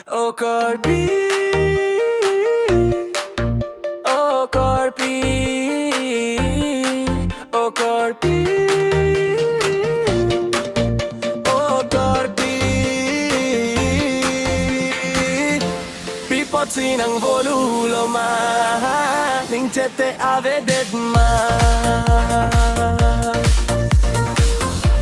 Oh corpi, oh corpi, oh corpi, oh corpi. Pipozzi ng volulo ma, ningchete avedet ma.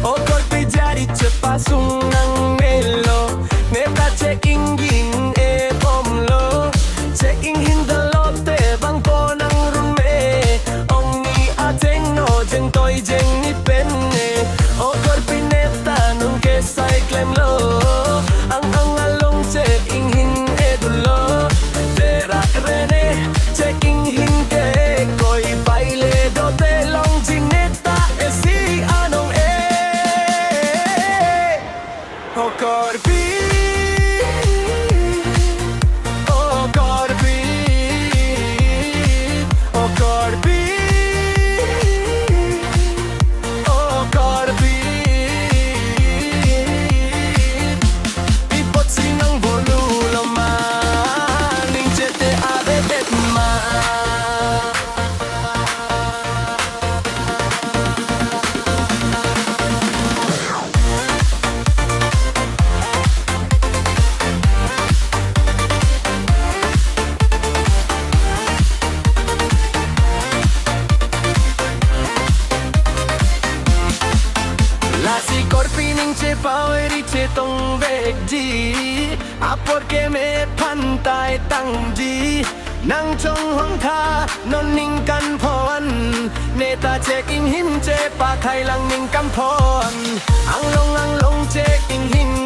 Oh corpi jari pasung ng melo, neta checking ing e pomlo, checking hindalo te bang po ng rume, ong ni ateng no jeng toy jeng ni penne. Oh corpi neta nung kesay klem lo, ang along checking hin e dulo, tera rene checking hin ke koi baile do te long jing neta e si anong e. Oh corpi, oh corpi, oh corpi, oh corpi. Pipozzi ng volulo ma, ningchete avedet ma. Si corpi ning che poweri che tong vegji a porque me pantai tang ji nang chong hong tha non ning kan phon neta checking hin che pa khai lang ning kam phon ang long che king hin